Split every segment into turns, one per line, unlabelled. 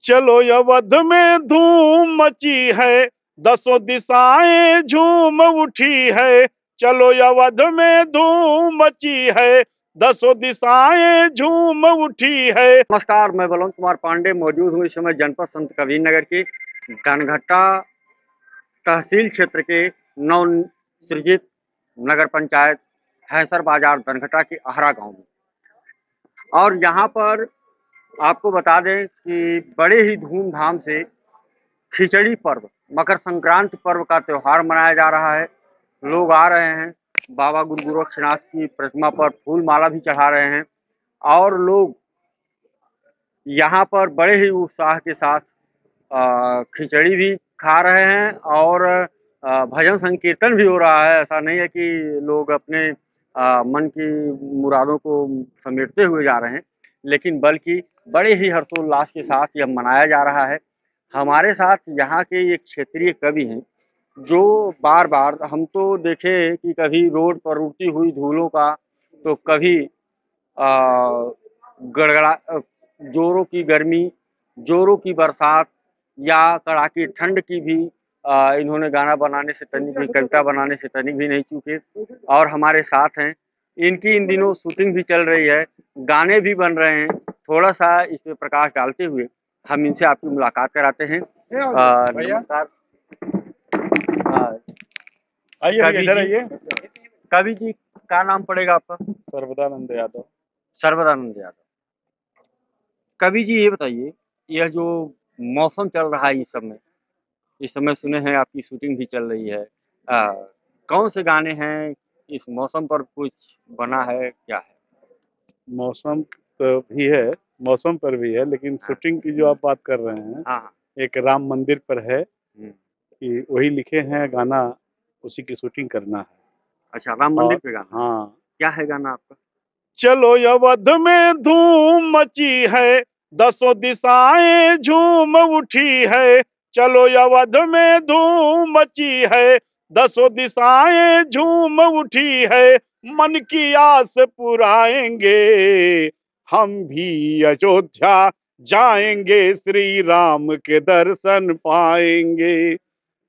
चलो अवध में धूम मची है, दसों दिशाएं झूम उठी है। चलो अवध में धूम मची है, दसों दिशाएं झूम उठी है।
नमस्कार, मैं बलवंत कुमार पांडे मौजूद हूँ इस समय जनपद संत कबीरनगर के घनघटा तहसील क्षेत्र के नव सृजित नगर पंचायत हैसर बाजार धनघटा के आहरा गांव में। और यहाँ पर आपको बता दें कि बड़े ही धूमधाम से खिचड़ी पर्व, मकर संक्रांति पर्व का त्यौहार मनाया जा रहा है। लोग आ रहे हैं, बाबा गुरु गोरक्षनाथ की प्रतिमा पर फूल माला भी चढ़ा रहे हैं और लोग यहाँ पर बड़े ही उत्साह के साथ खिचड़ी भी खा रहे हैं और भजन संकीर्तन भी हो रहा है। ऐसा नहीं है कि लोग अपने मन की मुरादों को समेटते हुए जा रहे हैं, लेकिन बल्कि बड़े ही हर्षोल्लास के साथ यह मनाया जा रहा है। हमारे साथ यहाँ के एक क्षेत्रीय कवि हैं जो बार बार हम तो देखे कि कभी रोड पर उड़ती हुई धूलों का, तो कभी गड़गड़ा जोरों की गर्मी, जोरों की बरसात या कड़ाके ठंड की भी इन्होंने गाना बनाने से तनिक भी, कविता बनाने से तनिक भी नहीं चूके और हमारे साथ हैं। इनकी इन दिनों शूटिंग भी चल रही है, गाने भी बन रहे हैं। थोड़ा सा इस पे प्रकाश डालते हुए हम इनसे आपकी मुलाकात कराते हैं। नमस्कार।
आइए।
कवि जी, क्या नाम पड़ेगा आपका?
सर्वदानंद यादव।
सर्वदानंद यादव। कवि जी, ये बताइए, यह जो मौसम चल रहा है इस समय सुने हैं आपकी शूटिंग भी चल रही है, कौन से गाने हैं इस मौसम पर कुछ बना है, क्या है?
मौसम तो भी है, मौसम पर भी है, लेकिन
हाँ।
शूटिंग की जो आप बात कर रहे हैं,
हाँ।
एक राम मंदिर पर है
हम्म।
कि वही लिखे हैं गाना, उसी की शूटिंग करना है।
अच्छा, राम मंदिर
और
पे गाना?
हाँ,
क्या है गाना आपका?
चलो अवध में धूम मची है, दसों दिशाएं झूम उठी है। चलो अवध में धूम मची है, दसों दिशाएं झूम उठी है। मन की आस पुराएंगे, हम भी अयोध्या जाएंगे, श्री राम के दर्शन पाएंगे।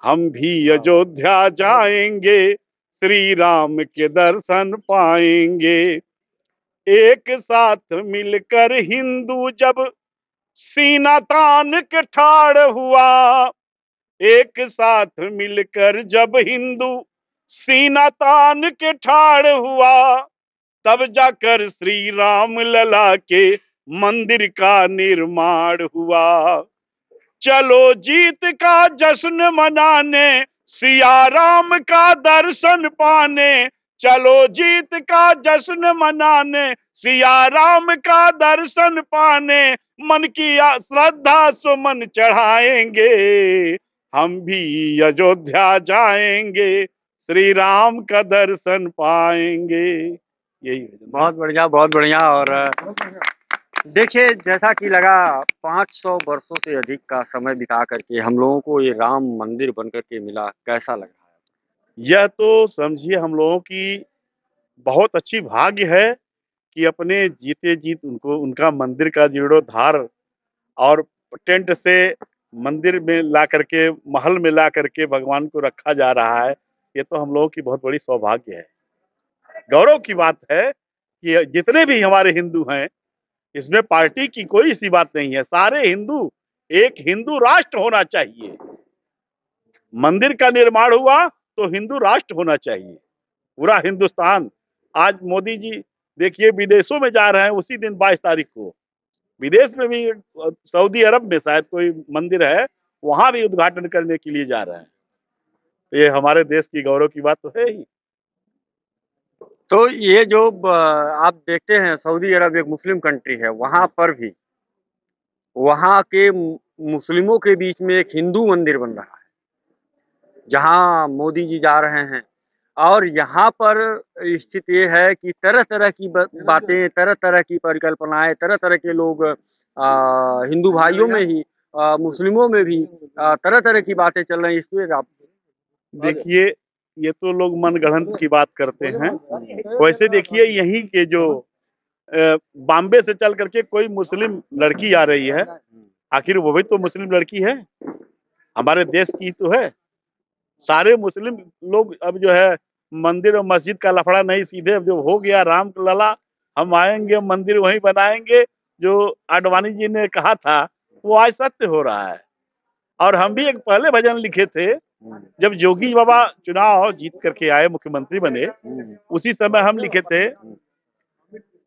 हम भी अयोध्या जाएंगे, श्री राम के दर्शन पाएंगे। एक साथ मिलकर हिंदू जब सीना तान के ठाड़ हुआ, एक साथ मिलकर जब हिंदू सीना तान के ठाड़ हुआ, तब जाकर श्री राम लला के मंदिर का निर्माण हुआ। चलो जीत का जश्न मनाने, सिया राम का दर्शन पाने। चलो जीत का जश्न मनाने, सिया राम का दर्शन पाने। मन की श्रद्धा सुमन चढ़ाएंगे, हम भी अयोध्या जाएंगे, श्री राम का दर्शन पाएंगे। यही है।
बहुत बढ़िया, बहुत बढ़िया। और देखिए, जैसा कि लगा 500 वर्षों से अधिक का समय बिता करके हम लोगों को ये राम मंदिर बनकर के मिला, कैसा लग रहा है?
यह तो समझिए हम लोगों की बहुत अच्छी भाग्य है कि अपने जीते जीत उनको उनका मंदिर का जीर्णोद्धार और टेंट से मंदिर में ला करके, महल में ला करके भगवान को रखा जा रहा है। ये तो हम लोगों की बहुत बड़ी सौभाग्य है, गौरव की बात है कि जितने भी हमारे हिंदू हैं, इसमें पार्टी की कोई सी बात नहीं है। सारे हिंदू, एक हिंदू राष्ट्र होना चाहिए। मंदिर का निर्माण हुआ तो हिंदू राष्ट्र होना चाहिए, पूरा हिंदुस्तान। आज मोदी जी देखिए विदेशों में जा रहे हैं, उसी दिन 22 तारीख को विदेश में भी, सऊदी अरब में शायद कोई मंदिर है, वहां भी उद्घाटन करने के लिए जा रहे हैं। ये हमारे देश की गौरव की बात तो है ही।
तो ये जो आप देखते हैं, सऊदी अरब एक मुस्लिम कंट्री है, वहां पर भी वहां के मुस्लिमों के बीच में एक हिंदू मंदिर बन रहा है, जहां मोदी जी जा रहे हैं। और यहाँ पर स्थिति ये है कि तरह तरह की बातें, तरह तरह की परिकल्पनाएं, तरह तरह के लोग हिंदू भाइयों में ही, मुस्लिमों में भी तरह तरह की बातें चल रही हैं। इसमें आप
देखिए, ये तो लोग मनगढ़ंत की बात करते हैं। वैसे देखिए, यहीं के जो बॉम्बे से चल करके कोई मुस्लिम लड़की आ रही है, आखिर वो भी तो मुस्लिम लड़की है, हमारे देश की तो है। सारे मुस्लिम लोग अब जो है मंदिर और मस्जिद का लफड़ा नहीं, सीधे अब जो हो गया राम लला, हम आएंगे मंदिर वहीं बनाएंगे, जो आडवाणी जी ने कहा था वो आज सत्य हो रहा है। और हम भी एक पहले भजन लिखे थे, जब जोगी बाबा चुनाव जीत करके आए, मुख्यमंत्री बने, उसी समय हम लिखे थे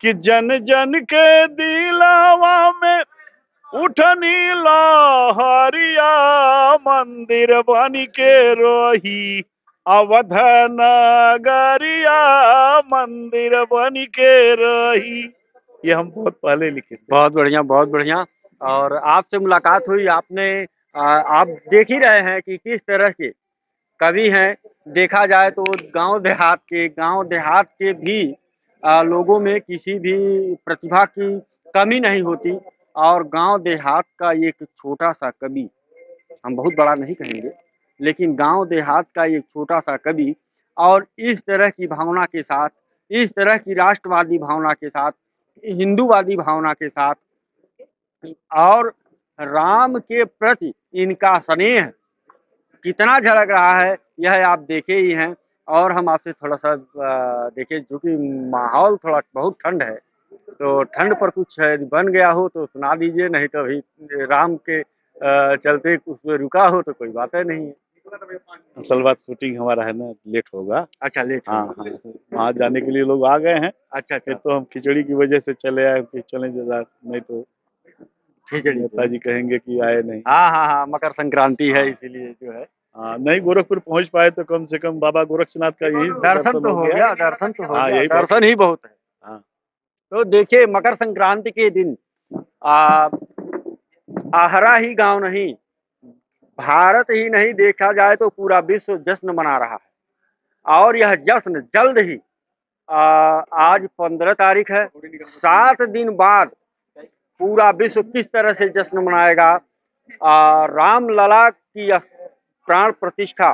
कि जन जन के दिलावा में उठनी लहरिया, मंदिर बन के रोही अवध नगरिया, मंदिर बन के रही। ये हम बहुत पहले लिखे थे।
बहुत बढ़िया, बहुत बढ़िया। और आपसे मुलाकात हुई, आपने आप देख ही रहे हैं कि किस तरह के कवि हैं। देखा जाए तो गांव देहात के भी लोगों में किसी भी प्रतिभा की कमी नहीं होती। और गांव देहात का एक छोटा सा कवि, हम बहुत बड़ा नहीं कहेंगे, लेकिन गांव देहात का एक छोटा सा कवि, और इस तरह की भावना के साथ, इस तरह की राष्ट्रवादी भावना के साथ, हिंदूवादी भावना के साथ, और राम के प्रति इनका स्नेह कितना झलक रहा है, यह आप देखे ही हैं। और हम आपसे थोड़ा सा देखिए, चूँकि माहौल थोड़ा बहुत ठंड है, तो ठंड पर कुछ बन गया हो तो सुना दीजिए, नहीं तो अभी राम के चलते उसमें रुका हो तो कोई बात नहीं है।
असल बात शूटिंग हमारा है ना, लेट होगा।
अच्छा, लेट
हाँ
होगा।
हाँ, वहाँ जाने के लिए लोग आ गए हैं।
अच्छा
फिर
अच्छा,
तो हम खिचड़ी की वजह से चले आए, फिर चलें जरा, नहीं तो
खिचड़ी से।
नेताजी कहेंगे कि आए नहीं।
हाँ हाँ हाँ, मकर संक्रांति है इसीलिए जो है।
हाँ, नहीं गोरखपुर पहुंच पाए तो कम से कम बाबा गोरक्षनाथ का यही
दर्शन तो
हो
हो
गया।
गया, दर्शन तो हो
हाँ,
गया,
यही बहुत।
दर्शन ही बहुत है।
हाँ,
तो देखिए, मकर संक्रांति के दिन आ, आहरा ही गांव नहीं, भारत ही नहीं, देखा जाए तो पूरा विश्व जश्न मना रहा है। और यह जश्न जल्द ही आज 15 तारीख है, 7 दिन बाद पूरा विश्व किस तरह से जश्न मनाएगा। राम लला की प्राण प्रतिष्ठा,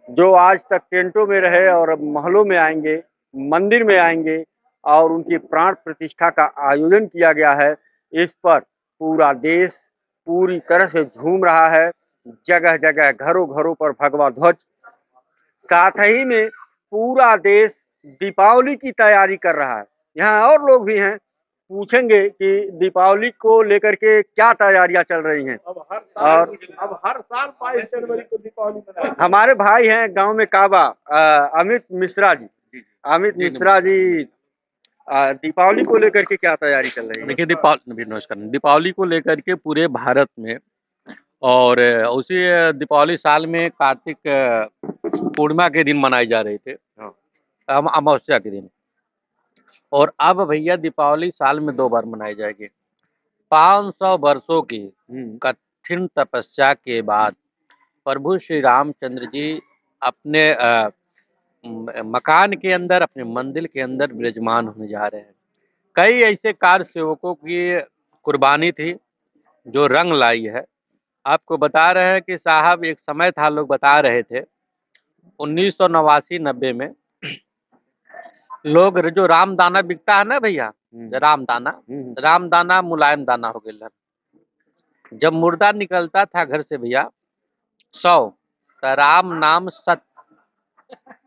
जो आज तक टेंटों में रहे और अब महलों में आएंगे, मंदिर में आएंगे, और उनकी प्राण प्रतिष्ठा का आयोजन किया गया है। इस पर पूरा देश पूरी तरह से झूम रहा है। जगह जगह घरों घरों पर भगवा ध्वज, साथ ही में पूरा देश दीपावली की तैयारी कर रहा है। यहाँ और लोग भी हैं, पूछेंगे कि दीपावली को लेकर के क्या तैयारियां चल रही हैं।
अब हर साल 22 जनवरी को दीपावली मनाएंगे।
हमारे भाई हैं गांव में काबा, अमित मिश्रा जी, अमित मिश्रा जी, दीपावली को लेकर के क्या तैयारी चल रही है?
देखिए, नमस्कार। दीपावली को लेकर के पूरे भारत में, और उसी दीपावली साल में कार्तिक पूर्णिमा के दिन मनाई जा रही थे, अमावस्या के दिन। और अब भैया दीपावली साल में 2 बार मनाई जाएगी। 500 वर्षों की कठिन तपस्या के बाद प्रभु श्री रामचंद्र जी अपने मकान के अंदर, अपने मंदिर के अंदर विराजमान होने जा रहे हैं। कई ऐसे कार सेवकों की कुर्बानी थी जो रंग लाई है। आपको बता रहे हैं कि साहब, एक समय था, लोग बता रहे थे 1989-90 में, लोग जो रामदाना बिकता है ना भैया, रामदाना मुलायम दाना हो गया। जब मुर्दा निकलता था घर से भैया 100, तो राम नाम सत्य,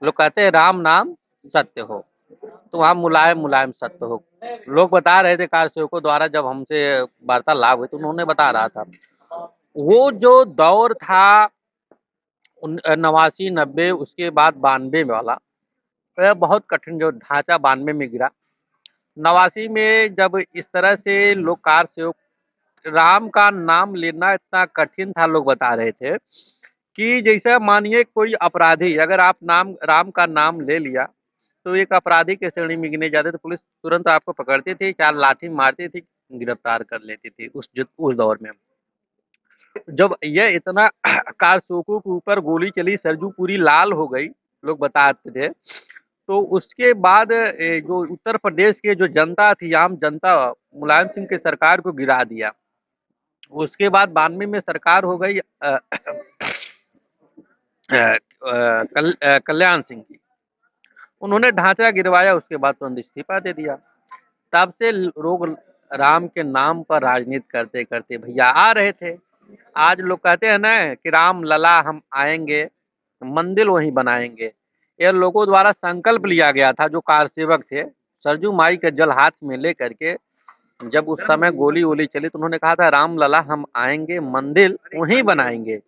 लोग कहते हैं राम नाम सत्य हो, तो वहाँ मुलायम मुलायम सत्य हो। लोग बता रहे थे कार सेवकों द्वारा, जब हमसे वार्तालाप हुई तो उन्होंने बता रहा था वो जो दौर था 89-90, उसके बाद 92 वाला, वह बहुत कठिन जो ढांचा 92 में गिरा। 89 में जब इस तरह से लोग कार सेवक, राम का नाम लेना इतना कठिन था, लोग बता रहे थे कि जैसे मानिए कोई अपराधी, अगर आप राम का नाम ले लिया तो एक अपराधी के श्रेणी में गिने जाते, तो पुलिस तुरंत आपको पकड़ती थी, 4 लाठी मारती थी, गिरफ्तार कर लेती थी उस दौर में। जब यह इतना कारसेवकों के ऊपर गोली चली, सरजू पूरी लाल हो गई, लोग बताते थे, तो उसके बाद जो उत्तर प्रदेश के जो जनता थी, आम जनता, मुलायम सिंह के सरकार को गिरा दिया। उसके बाद 92 में सरकार हो गई कल्याण सिंह की, उन्होंने ढांचा गिरवाया, उसके बाद तुरंत इस्तीफा दे दिया। तब से लोग राम के नाम पर राजनीति करते करते भैया आ रहे थे। आज लोग कहते हैं ना कि राम लला हम आएंगे, मंदिर वहीं बनाएंगे। ये लोगों द्वारा संकल्प लिया गया था। जो कारसेवक थे, सरजू माई का जल हाथ में लेकर के जब उस समय गोली वोली चली तो उन्होंने कहा था राम लला हम आएंगे, मंदिर वहीं बनाएंगे।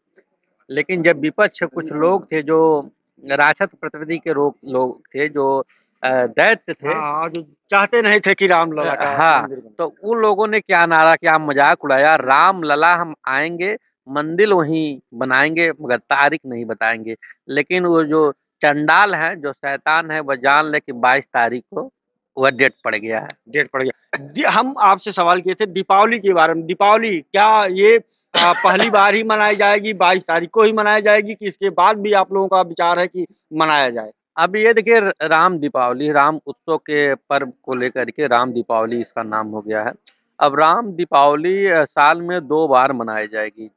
लेकिन जब विपक्ष कुछ लोग थे जो राक्षस प्रकृति के लोग थे, जो दैत्य थे,
हाँ, जो चाहते नहीं थे कि राम लला का
हाँ,
मंदिर बने।
तो उन लोगों ने क्या नारा, क्या मजाक उड़ाया, राम लला हम आएंगे, मंदिर वहीं बनाएंगे, मगर तारीख नहीं बताएंगे। लेकिन वो जो चंडाल है, जो शैतान है, वह जान ले कि 22 तारीख को वह डेट पड़ गया है।
डेट पड़ गया। हम आपसे सवाल किए थे दीपावली के बारे में। दीपावली क्या ये पहली बार ही मनाई जाएगी, 22 तारीख को ही मनाई जाएगी, कि इसके बाद भी आप लोगों का विचार है कि मनाया जाए?
अब ये देखिए, राम दीपावली, राम उत्सव के पर्व को लेकर के राम दीपावली इसका नाम हो गया है। अब राम दीपावली साल में 2 बार मनाई जाएगी।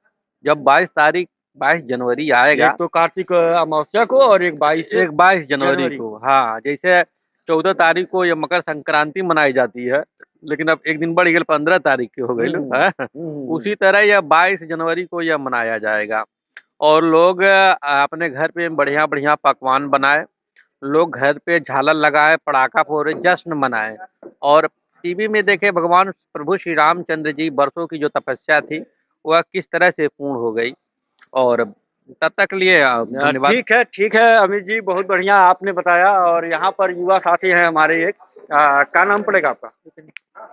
जब 22 जनवरी आएगा,
एक तो कार्तिक अमावस्या को और एक
22 जनवरी को। हाँ, जैसे 14 तारीख को ये मकर संक्रांति मनाई जाती है, लेकिन अब एक दिन बढ़ गई, 15 तारीख की हो गई लो, है। उसी तरह यह 22 जनवरी को यह मनाया जाएगा। और लोग अपने घर पे बढ़िया बढ़िया पकवान बनाए, लोग घर पे झालर लगाए, पटाखा फोड़े, जश्न मनाए। और टीवी में देखे भगवान प्रभु श्री रामचंद्र जी वर्षों की जो तपस्या थी वह किस तरह से पूर्ण हो गई। और तब तक लिए धन्यवाद।
ठीक है अमित जी, बहुत बढ़िया आपने बताया। और यहाँ पर युवा साथी हैं हमारे एक, क्या नाम पड़ेगा आपका?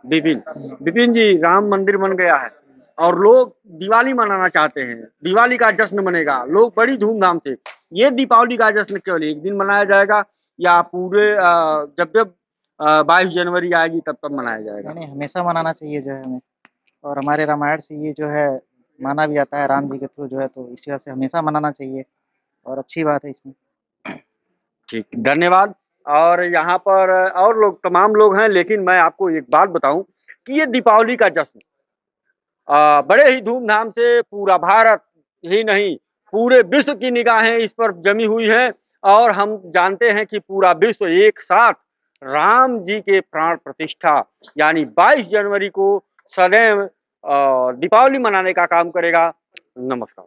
विपिन। विपिन जी, राम मंदिर बन गया है और लोग दिवाली मनाना चाहते हैं, दिवाली का जश्न मनेगा, लोग बड़ी धूमधाम से। ये दीपावली का जश्न केवल एक दिन मनाया जाएगा या पूरे जब जब 22 जनवरी आएगी तब तब मनाया जाएगा?
नहीं, हमेशा मनाना चाहिए जो है हमें। और हमारे रामायण से ये जो है माना भी जाता है राम जी के थ्रू जो है, तो इस वजह से हमेशा मनाना चाहिए और अच्छी बात है इसमें।
ठीक, धन्यवाद। और यहाँ पर और लोग, तमाम लोग हैं, लेकिन मैं आपको एक बात बताऊं कि ये दीपावली का जश्न बड़े ही धूमधाम से पूरा भारत ही नहीं, पूरे विश्व की निगाहें इस पर जमी हुई हैं। और हम जानते हैं कि पूरा विश्व एक साथ राम जी के प्राण प्रतिष्ठा यानी 22 जनवरी को सदैव दीपावली मनाने का काम करेगा। नमस्कार।